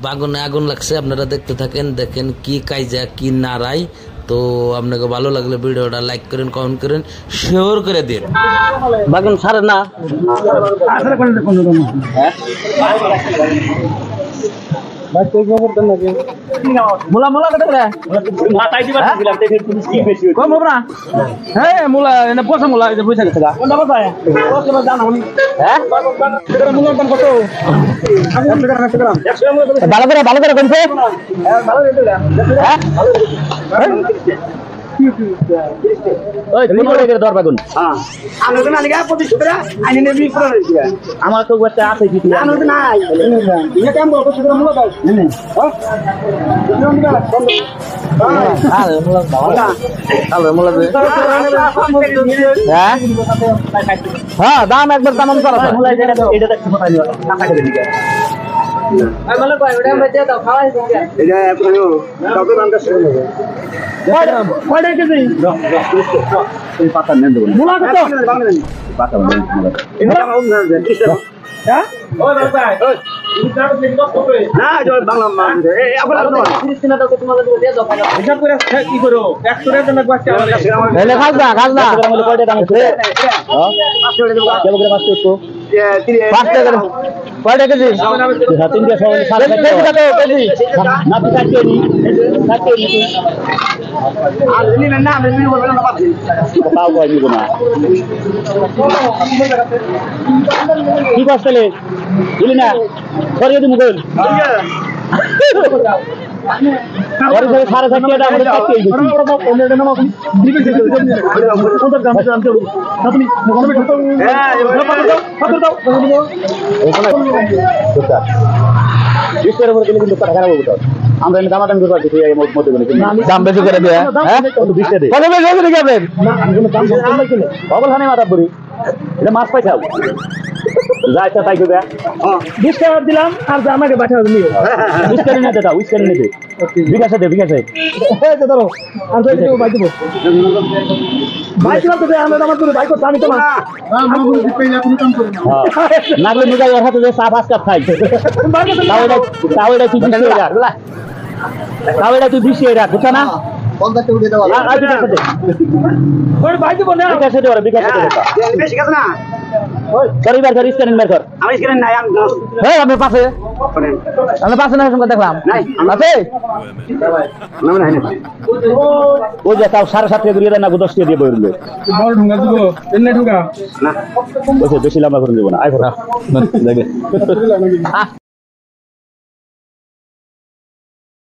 বাগুনে আগুন লাগছে, আপনারা দেখতে থাকেন, দেখেন কি কাইজা কি নাড়াই। তো আপনাকে ভালো লাগলে ভিডিওটা লাইক করেন, কমেন্ট করেন, শেয়ার করে দিন। বাগুন ছাড়ে না মুলা মুলা কত করে মাথায় দিবা দিলাম দেখে তুমি কি বেশি কম হবে না। হ্যাঁ মুলা এনে পয়সা মুলা এই যে পয়সা গেছে কোনটা কথা কত জানা হনি। হ্যাঁ এটা মুলার দাম কত? 100 টাকা ভালো করে কোনছে। হ্যাঁ ভালো রেট দাও। হ্যাঁ ওই মুলা করে দর বাগুন। হ্যাঁ আমরা তো নালিকা 25 টাকা আইনে নেবি পুরো হইছে। আমার তো একটা আছে কি আমরা তো নাই এটা কাম করব 25 টাকা মুলা দাও। হ্যাঁ হ্যাঁ দাম একবার দাম করা এটা দেখতে কথা নিও টাকা করে দিবে। আমি বলে কই ওটা আমরা দিয়ে দাও খাওয়াই দিই এটা আপনি দাও দামটা শুরু হবে কয়টা কেজি এই পাতা নেন দেব মুলা কত পাতা নেন এটা আমার না 30 টাকা। হ্যাঁ ওই ভাই ওই না জল বাংলা মান এই আপনার 30 টাকা দাও তোমাদের দিয়ে দাও হিসাব করে কি করো 100 টাকা দাম বাঁচতে হবে এলে খাজনা কয়টা দাম আছে। হ্যাঁ 500 টাকা দেব কেমন করে 500 তো 5 টাকা কয়টা কেজি 3 টাকা সাড়ে 4 টাকা কেজি না তো কাটে নি আর নিবেন না আমি নিব না পাচ্ছি তাও কই নিব না কি করছলে দিলি না সরিয়ে দিমু কই ওরে সাড়ে 4 টাকা আমরা কাটতে গেছি ওটা নাম দিবে কোনটা দাম জানতে হবে আপনি মনে ঢুকো। হ্যাঁ পাথর দাও ওখানে সুতা বিস্তার করে দিলে কিন্তু টাকা খারাপ হবে। আমরা এনে দামাদামি করে পাচ্ছি এই মধ্যে বলে দাম বেশি করে দেয়। হ্যাঁ কত 20 টাকা কত বেশি করে দিবেন না আমি কোনো দাম কম নাই কিনে বগল হানে মাথা পড়ি এটা মাছ পাইছাও যাইতা তাই কইবা। হ্যাঁ 20 টাকা দিলাম আর আমাকে বাঁচাও নিও 20 টাকা নিতে দাও 20 টাকা নিতে বিকাশে দে বিকাশে এই তো ধরো আর তো দিও বাই দিব বাই দিলাম তো আমরা আমার পুরো বাই করতে আমি তো না আমি পুরো দিই না কোনো কাম করি না। হ্যাঁ নাগলে নিগাই ওর হাতে যে চা পাঁচ কাপ খাই তাওটা তুই 20 টাকা তাওটা তুই 20 টাকা বুঝছ না 50 টাকা দিয়ে দাও আর বিকাশে দে ওর বাই দিব না বিকাশে দে ওর বিকাশে দে বেশি কাজ না ওই পরিবার ধরে স্ক্যানিং বের কর আমি স্ক্যানিং নাই আমি এই আমি পাশে না সঙ্গে দেখলাম নাই আছে না না ও যে তাও 7.5 টাকা দিয়ে দেন না 10 টাকা দিয়ে বইরলে বড় ঢুঙ্গা দিব এনে ঢুঙ্গা না বেশি লম্বা করে দিব না আই দেখে